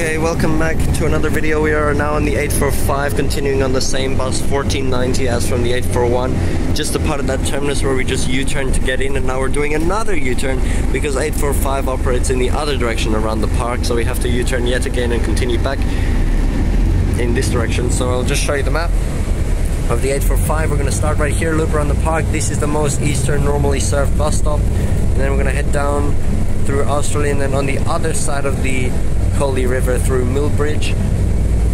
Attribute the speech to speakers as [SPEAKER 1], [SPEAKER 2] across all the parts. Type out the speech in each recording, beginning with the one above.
[SPEAKER 1] Okay, welcome back to another video. We are now on the 845, continuing on the same bus, 1490 as from the 841. Just a part of that terminus where we just U-turned to get in, and now we're doing another U-turn because 845 operates in the other direction around the park, so we have to U-turn yet again and continue back in this direction. So I'll just show you the map of the 845. We're going to start right here, loop around the park. This is the most eastern normally served bus stop, and then we're going to head down through Australind and on the other side of the Coley River through Millbridge,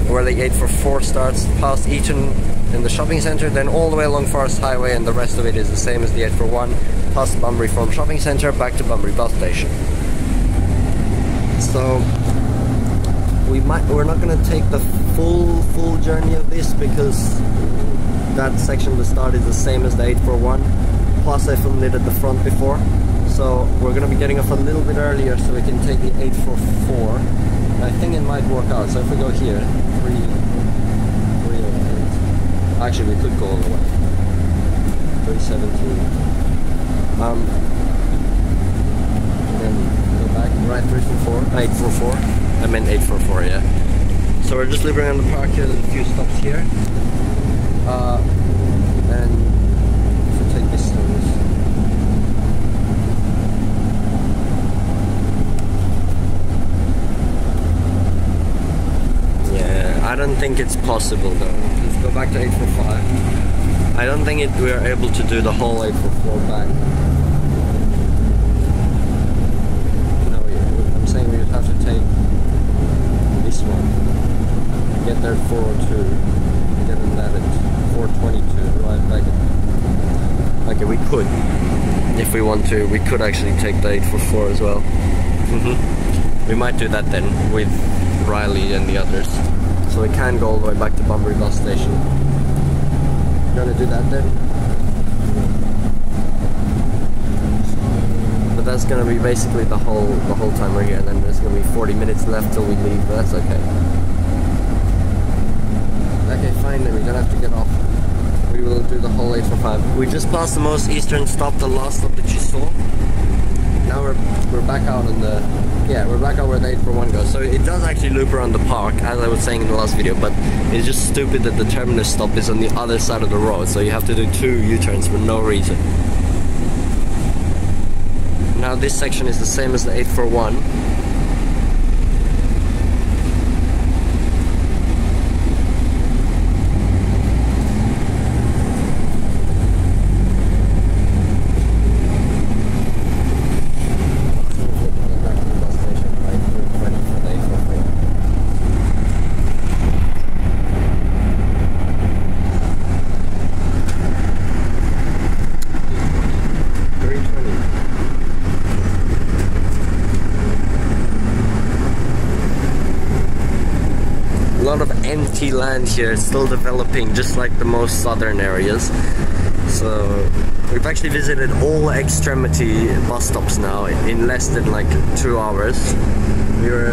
[SPEAKER 1] where the 844 starts, past Eaton and the shopping centre, then all the way along Forest Highway, and the rest of it is the same as the 841, past Bunbury Farm Shopping Centre, back to Bunbury Bus Station. So we're not going to take the full journey of this because that section of the start is the same as the 841, plus I filmed it at the front before. So we're going to be getting off a little bit earlier so we can take the 844. I think it might work out. So if we go here, 308. Actually, we could go all the way. 317. Then go back, right 344. 844. I meant 844, yeah. So we're just living around the park here. There's a few stops here. And if we take this service. I don't think it's possible though. Let's go back to 845. I don't think we are able to do the whole 844 back. No, I'm saying we would have to take this one. Get there at 402. Get on that at 422. Right back at... Okay, we could. If we want to, we could actually take the 844 as well. We might do that then with Riley and the others. So we can go all the way back to Bunbury Bus Station. You want to do that then? But that's going to be basically the whole time we're here. And then there's going to be 40 minutes left till we leave, but that's okay. Okay, fine then, we don't have to get off. We will do the whole 845. We just passed the most eastern stop, the last stop that you saw. Now we're back out on the... Yeah, we're back out where the 841 goes. So it does actually loop around the park, as I was saying in the last video, but it's just stupid that the terminus stop is on the other side of the road, so you have to do 2 U-turns for no reason. Now this section is the same as the 841. A lot of empty land here, it's still developing just like the most southern areas. So we've actually visited all extremity bus stops now in less than like 2 hours. We were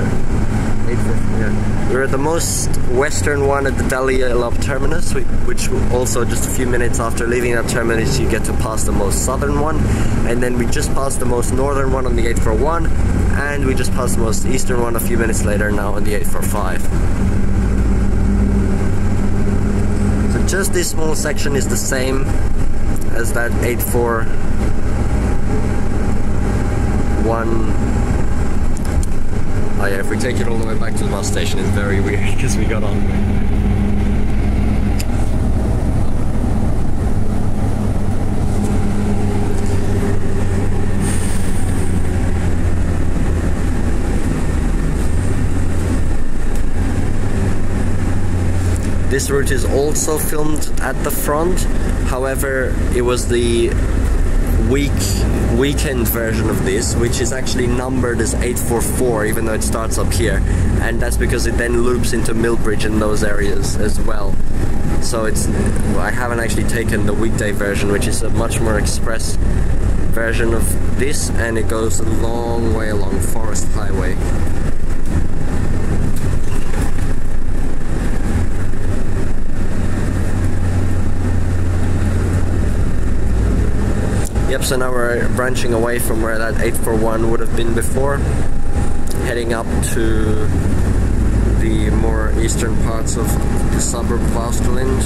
[SPEAKER 1] at the most western one at the Dalialop terminus, which also just a few minutes after leaving that terminus you get to pass the most southern one, and then we just passed the most northern one on the 841, and we just passed the most eastern one a few minutes later now on the 845. Just this small section is the same as that 841. Oh yeah, if we take it all the way back to the bus station, it's very weird because we got on. This route is also filmed at the front, however it was the weekend version of this, which is actually numbered as 844 even though it starts up here, and that's because it then loops into Millbridge in those areas as well. So I haven't actually taken the weekday version, which is a much more express version of this, and it goes a long way along Forest Highway. Yep, so now we're branching away from where that 841 would have been before, heading up to the more eastern parts of the suburb of Australind.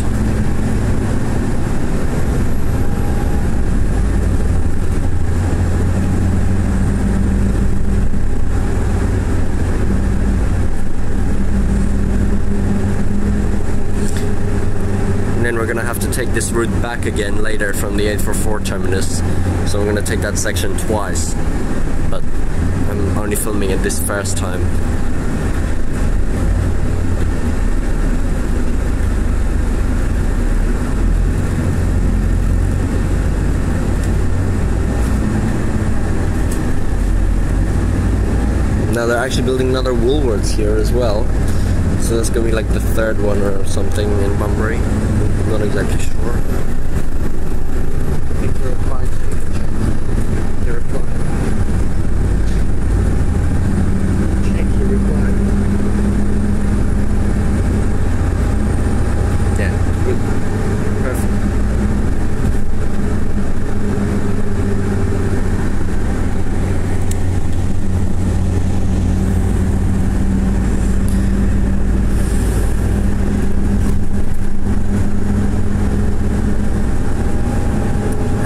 [SPEAKER 1] And then we're gonna have to take this route back again later from the 844 terminus. So I'm gonna take that section twice, but I'm only filming it this first time. Now they're actually building another Woolworths here as well. So that's gonna be like the third one or something in Bunbury. I'm not exactly sure. I think they're applying. They're applying. Check your reply. Yeah, good. Perfect.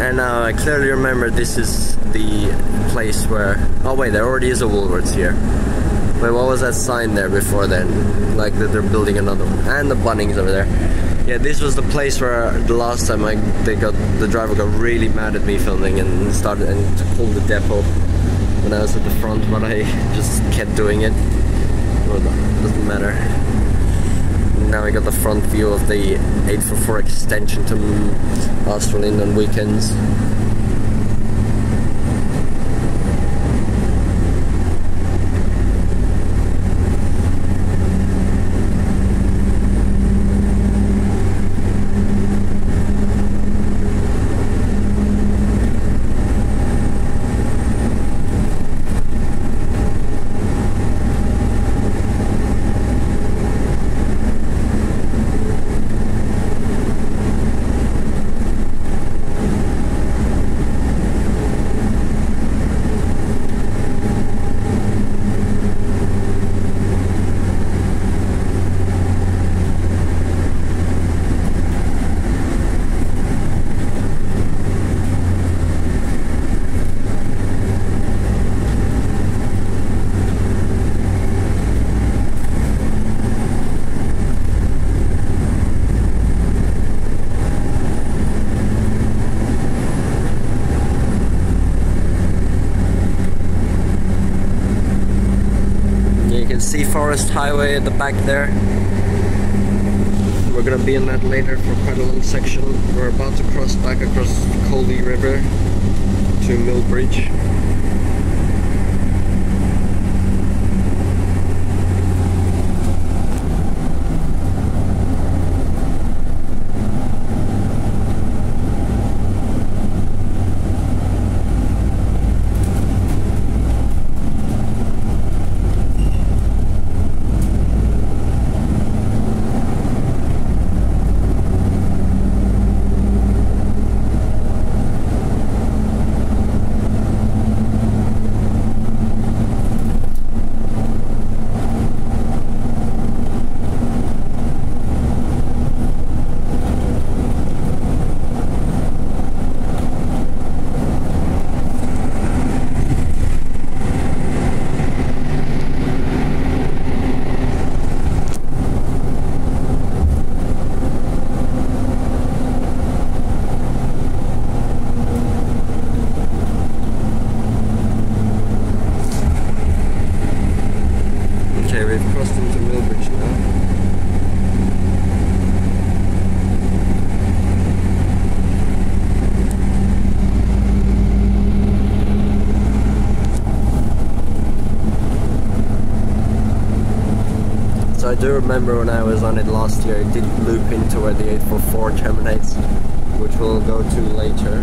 [SPEAKER 1] And now I clearly remember this is the place where... Oh wait, there already is a Woolworths here. Wait, what was that sign there before then? Like that they're building another one. And the Bunnings over there. Yeah, this was the place where the last time the driver got really mad at me filming and started to pull the depot when I was at the front, but I just kept doing it. Well, doesn't matter. Now I got the front view of the 844 extension to Australind on weekends. See Forest Highway at the back there. We're gonna be in that later for quite a long section. We're about to cross back across Colby River to Millbridge. So I do remember when I was on it last year, it did loop into where the 844 terminates, which we'll go to later.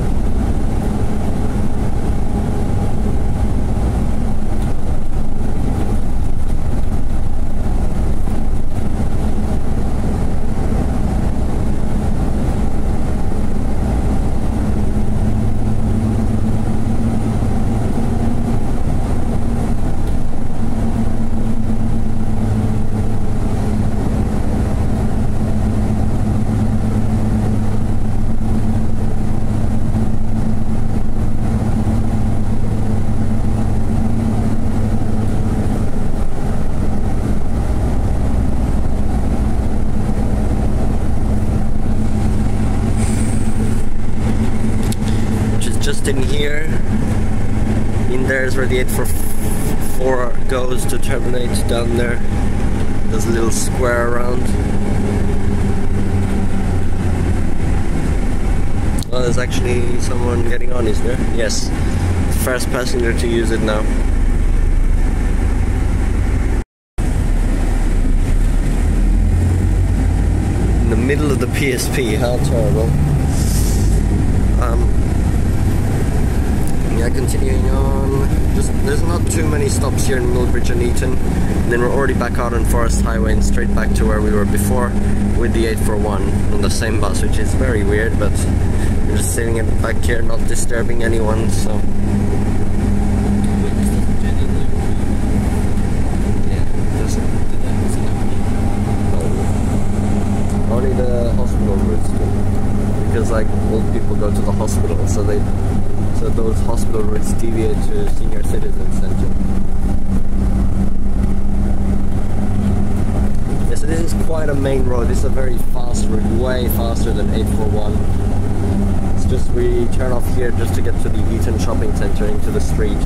[SPEAKER 1] just in here. In there is where the 844 goes to terminate down there. There's a little square around. Well, there's actually someone getting on, is there? Yes. First passenger to use it now. In the middle of the PSP, how terrible. Yeah, continuing on. There's not too many stops here in Millbridge and Eaton. And then we're already back out on Forest Highway and straight back to where we were before with the 841 on the same bus, which is very weird, but we're just sitting in the back here, not disturbing anyone, so. Only the hospital routes do. Because like old people go to the hospital, so those hospital routes deviate to senior citizen center. Yes, this is quite a main road. This is a very fast route, way faster than 841. It's just we turn off here just to get to the Eaton shopping center into the street.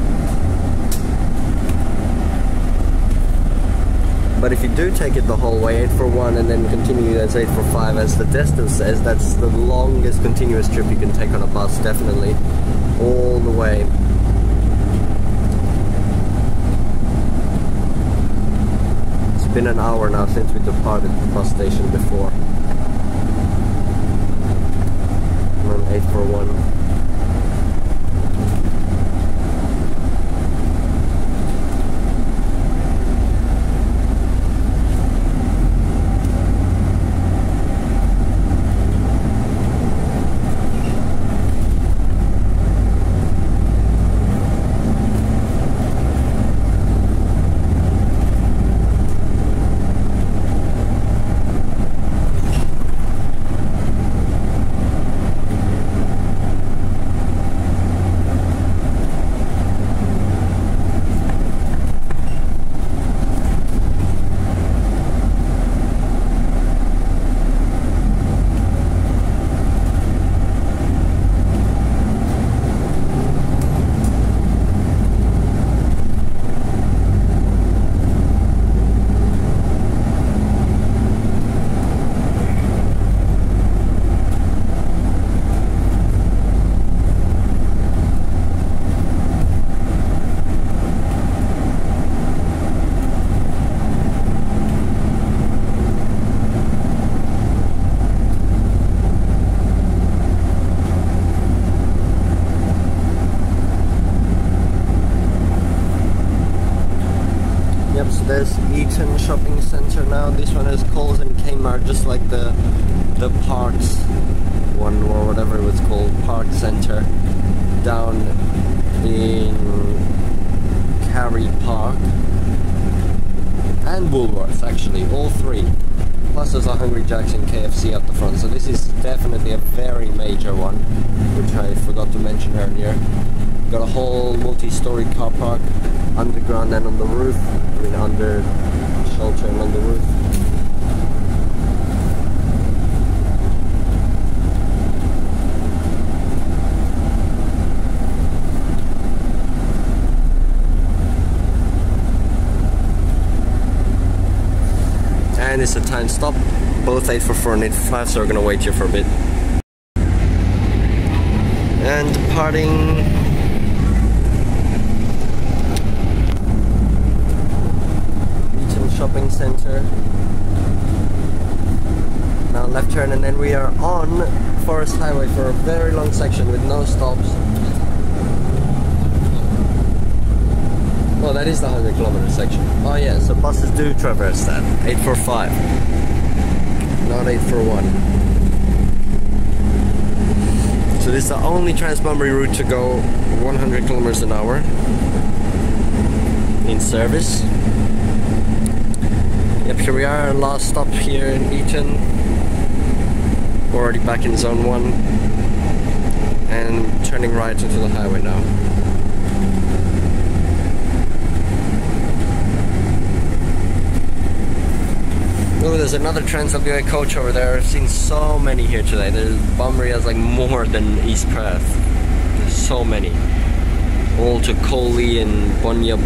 [SPEAKER 1] But if you do take it the whole way, 841, and then continue as 845, as the distance says, that's the longest continuous trip you can take on a bus, definitely. All the way. It's been an hour now since we departed the bus station before. We're on 841. There's Eaton Shopping Centre now. This one is Coles and Kmart, just like the Parks one, or whatever it was called, Park Centre, down in Carey Park. And Woolworths, actually, all three. Plus there's a Hungry Jack's and KFC at the front, so this is definitely a very major one, which I forgot to mention earlier. Got a whole multi-story car park, underground and on the roof. I mean, under shelter and on the roof. And it's a time stop, both 844 and 845, so we're gonna wait here for a bit. And departing. Shopping Centre. Now left turn, and then we are on Forest Highway for a very long section with no stops. Well, that is the 100-kilometer section. Oh yeah, so buses do traverse that. 845, not 841. So this is the only TransBunbury route to go 100 kilometers an hour in service. Yep, here we are, last stop here in Eaton. We're already back in zone 1 and turning right into the highway now. Oh, there's another TransBunbury coach over there. I've seen so many here today. Bunbury has like more than East Perth. There's so many. All to Coley and Bunyip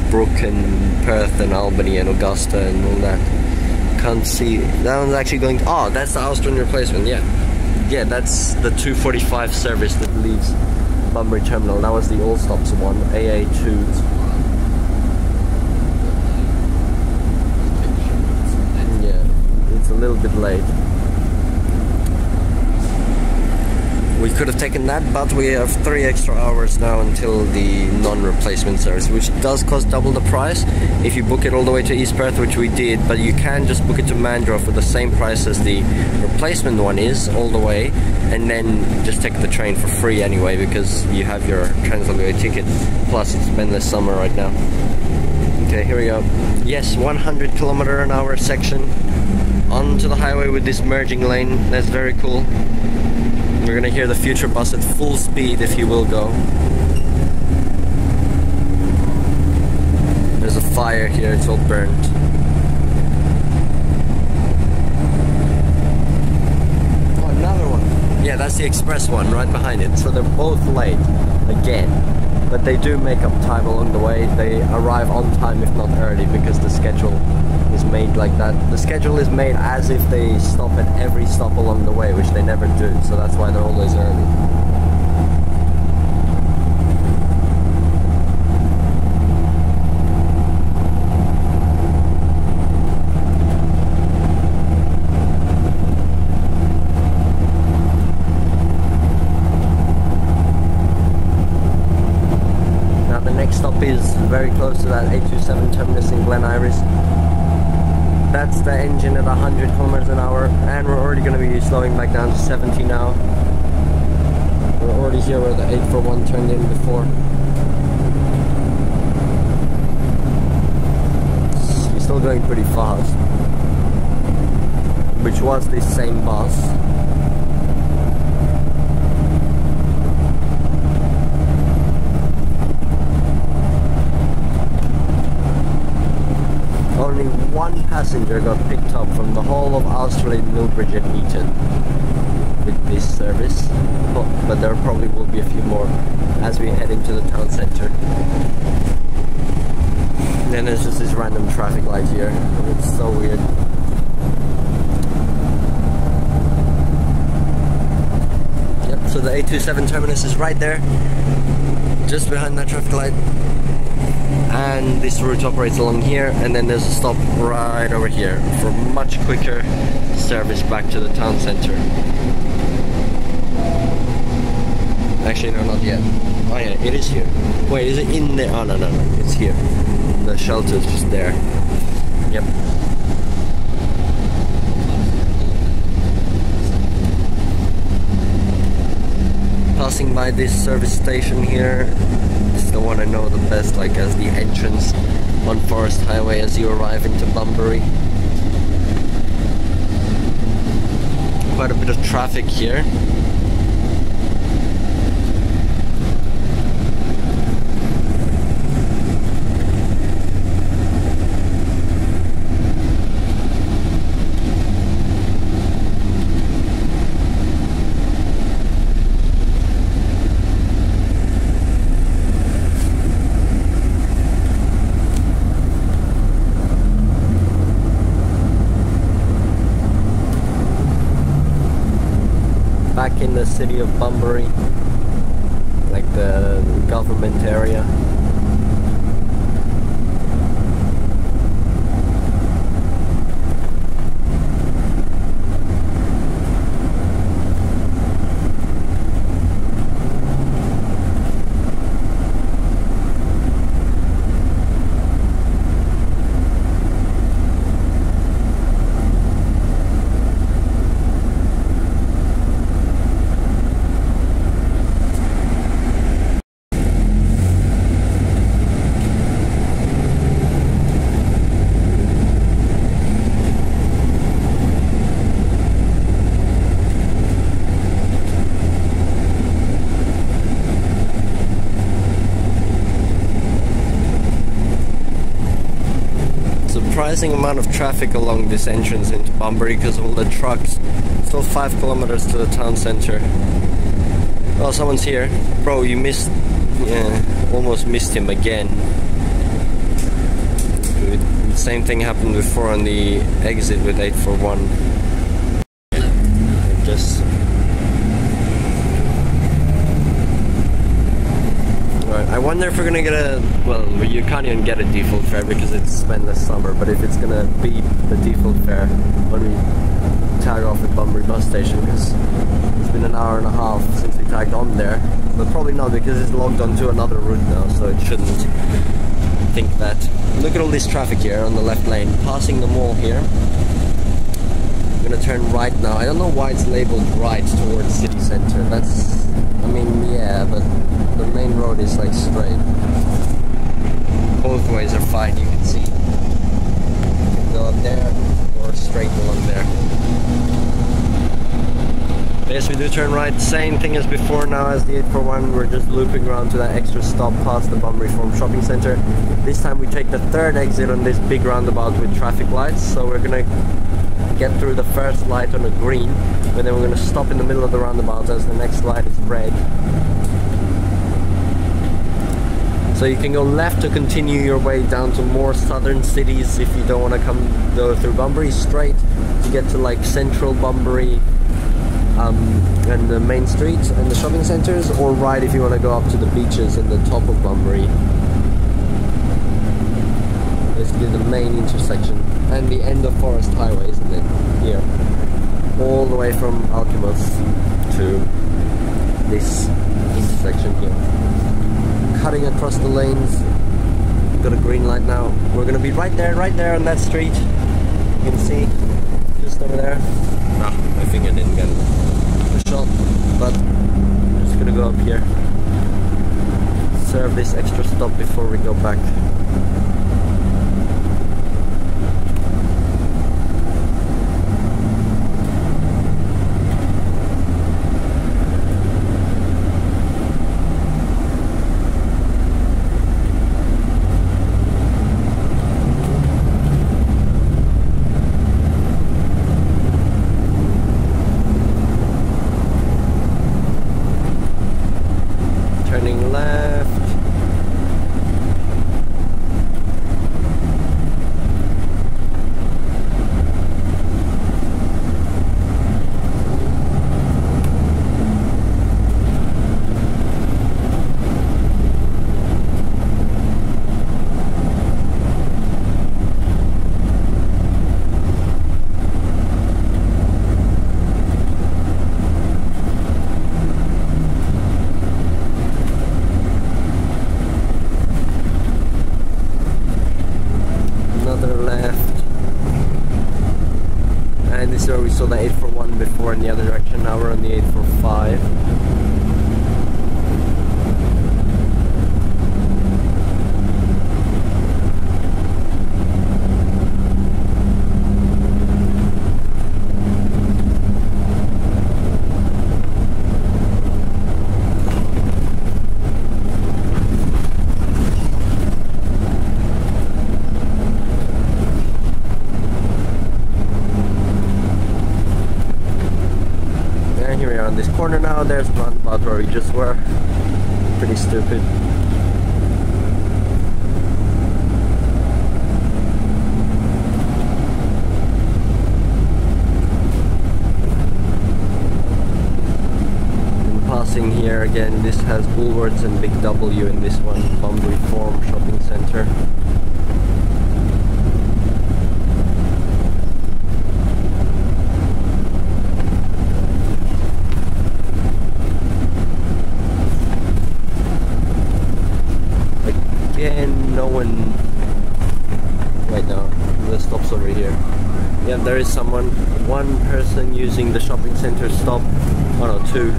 [SPEAKER 1] and Perth and Albany and Augusta and all that. Can't see. That one's actually going to, oh, that's the Australind replacement, yeah. Yeah, that's the 2:45 service that leaves Bunbury Terminal. That was the All Stops one, AA2. Yeah, it's a little bit late. We could have taken that, but we have 3 extra hours now until the non-replacement service, which does cost double the price if you book it all the way to East Perth, which we did, but you can just book it to Mandurah for the same price as the replacement one is, all the way, and then just take the train for free anyway, because you have your TransBunbury ticket, plus it's endless summer right now. Okay, here we go. Yes, 100 km/h section onto the highway with this merging lane. That's very cool. We're gonna hear the future bus at full speed if you will go. There's a fire here, it's all burnt. Oh, another one. Yeah, that's the express one right behind it. So they're both late again. But they do make up time along the way. They arrive on time if not early, because the schedule is made like that. The schedule is made as if they stop at every stop along the way, which they never do, so that's why they're always early. Stop is very close to that 827 terminus in Glen Iris. That's the engine at 100 km/h, and we're already going to be slowing back down to 70 now. We're already here where the 841 turned in before. He's still going pretty fast, which was this same bus. Only one passenger got picked up from the whole of Australind, Millbridge and Eaton with this service, but there probably will be a few more as we head into the town centre. Then there's just this random traffic light here. It's so weird. Yep, so the 827 terminus is right there, just behind that traffic light. And this route operates along here, and then there's a stop right over here for much quicker service back to the town centre. Actually, no, not yet. Oh yeah, it is here. Wait, is it in there? Oh no, it's here. The shelter is just there. Yep. Passing by this service station here. It's the one I know the best, like as the entrance on Forest Highway as you arrive into Bunbury. Quite a bit of traffic here. Back in the city of Bunbury, like the government area. Surprising amount of traffic along this entrance into Bunbury because of all the trucks. Still 5 kilometers to the town centre. Oh, someone's here. Bro, you missed... Yeah, almost missed him again. The same thing happened before on the exit with 841. Just... Right, I wonder if we're gonna get a... Well, you can't even get a default fare because it's Spenless summer, but if it's gonna be the default fare when we tag off at Bunbury Bus Station, because it's been an hour and a half since we tagged on there. But probably not, because it's logged onto another route now, so it shouldn't think that. Look at all this traffic here on the left lane, passing the mall here. I'm gonna turn right now. I don't know why it's labeled right towards city center. That's, I mean, yeah, but the main road is like straight. Both ways are fine, you can see. You can go up there or straight along there. Yes, we do turn right, same thing as before now as the 841. We're just looping around to that extra stop past the Bunbury Farm Shopping Centre. This time we take the third exit on this big roundabout with traffic lights, so we're gonna get through the first light on a green, and then we're gonna stop in the middle of the roundabout as the next light is red. So you can go left to continue your way down to more southern cities if you don't want to go through Bunbury, straight to get to like central Bunbury and the main streets and the shopping centres, or right if you want to go up to the beaches and the top of Bunbury. Basically the main intersection and the end of Forest Highway, isn't it? Here. All the way from Alchemist to this intersection here. Cutting across the lanes. Got a green light now. We're gonna be right there on that street. You can see just over there. Ah, my finger didn't get the shot, but I'm just gonna go up here. Serve this extra stop before we go back. Turning left. Where we saw the 841 before in the other direction. Now we're on the 845. Here we are on this corner now. There's the roundabout where we just were. Pretty stupid. And passing here again, this has Woolworths and Big W in this one, Bunbury Farm Shopping Centre. Again, no one... Wait, no, the stop's over here. Yeah, there is someone. One person using the shopping centre stop. Oh no, two.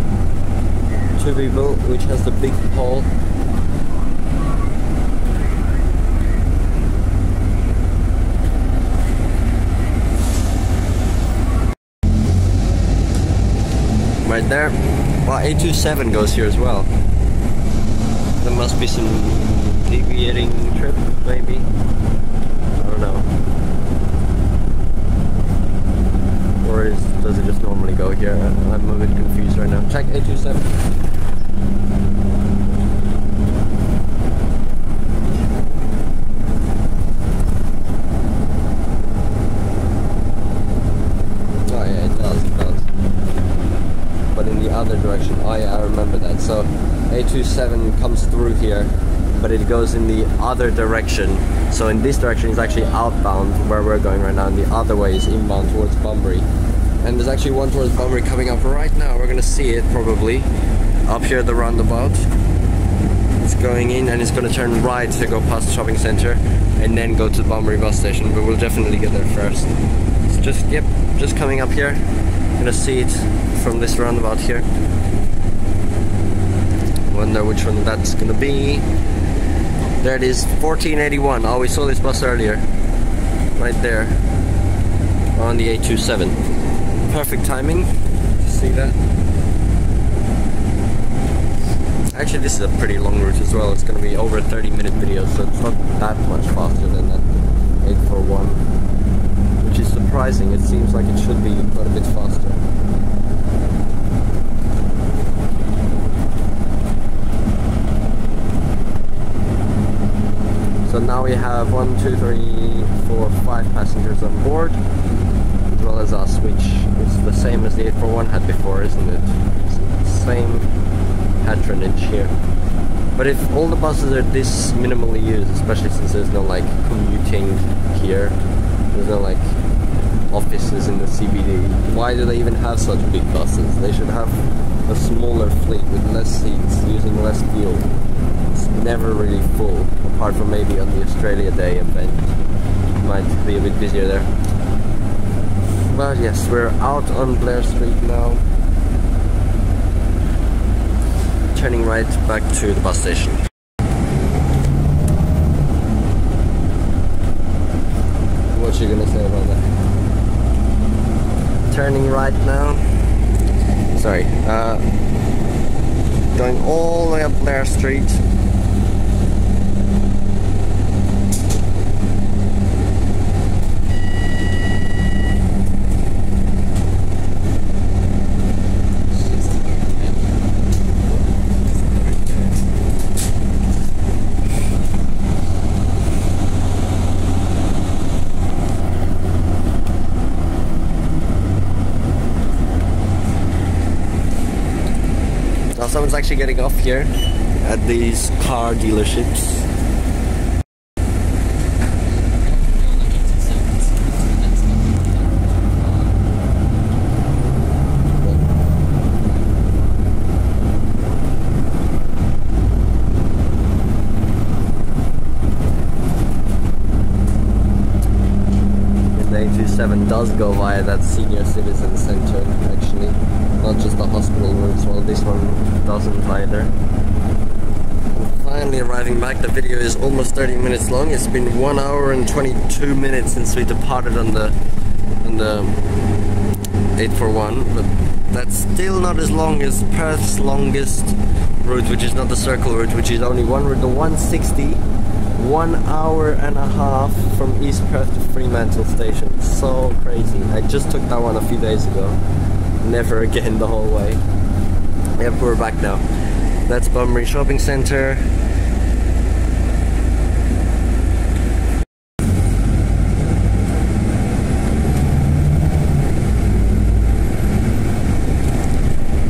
[SPEAKER 1] Two people, which has the big pole. Right there. Well, 827 goes here as well. There must be some deviating trip, maybe. I don't know. Or does it just normally go here? I'm a bit confused right now. Check 827. Direction. Oh yeah, I remember that. So A27 comes through here, but it goes in the other direction. So in this direction is actually outbound, where we're going right now, and the other way is inbound towards Bunbury. And there's actually one towards Bunbury coming up right now. We're gonna see it probably up here at the roundabout. It's going in and it's gonna turn right to go past the shopping centre and then go to the Bunbury Bus Station, but we'll definitely get there first. It's just coming up here. Gonna see it from this roundabout here. Wonder which one that's gonna be. There it is, 1481. Oh, we saw this bus earlier. Right there. On the 827. Perfect timing. See that? Actually, this is a pretty long route as well. It's gonna be over a 30-minute video, so it's not that much faster than that 841. Which is surprising. It seems like it should be quite a bit faster. So now we have 1, 2, 3, 4, 5 passengers on board, as well as us, which is the same as the 841 had before, isn't it? Same patronage here. But if all the buses are this minimally used, especially since there's no like commuting here, there's no like offices in the CBD, why do they even have such big buses? They should have a smaller fleet with less seats, using less fuel. It's never really full, apart from maybe on the Australia Day event. It might be a bit busier there. But yes, we're out on Blair Street now. Turning right back to the bus station. What you gonna say about that? Turning right now. Sorry, going all the way up Blair Street. Someone's actually getting off here at these car dealerships. And the 827 does go via that senior citizen centre, actually. Not just the hospital routes, well this one doesn't either. Finally arriving back. The video is almost 30 minutes long. It's been 1 hour and 22 minutes since we departed on the 841, but that's still not as long as Perth's longest route, which is not the circle route, which is only one route, the 160, 1 hour and a half from East Perth to Fremantle Station. So crazy. I just took that one a few days ago. Never again the whole way. Yep, we're back now. That's Bunbury Shopping Centre.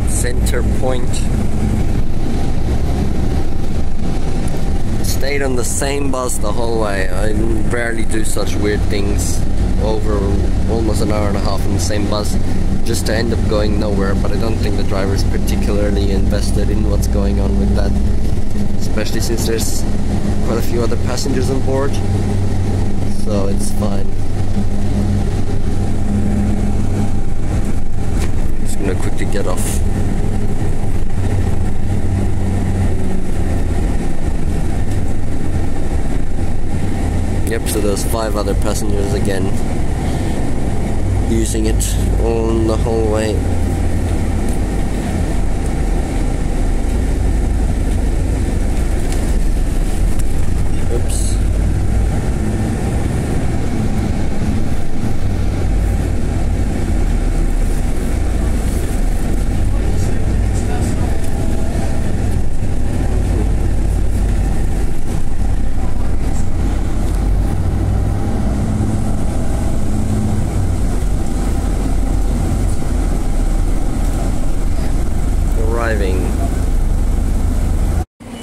[SPEAKER 1] Centre Point. Stayed on the same bus the whole way. I rarely do such weird things over almost an hour and a half on the same bus, just to end up going nowhere. But I don't think the driver is particularly invested in what's going on with that, especially since there's quite a few other passengers on board, so it's fine. Just gonna quickly get off. Yep, so there's 5 other passengers again using it on the whole way. Oops. driving.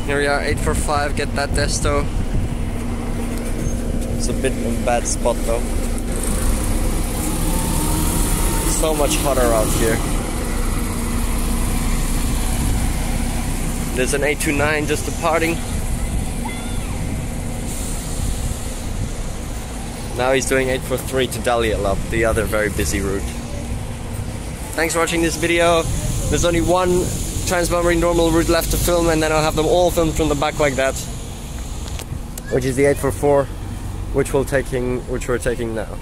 [SPEAKER 1] Here we are, 845, get that desto. It's a bit of a bad spot though. So much hotter out here. There's an 829 just departing. Now he's doing 843 to Dalialab, the other very busy route. Thanks for watching this video. There's only one TransBunbury normal route left to film, and then I'll have them all filmed from the back like that. Which is the 844, which we're taking now.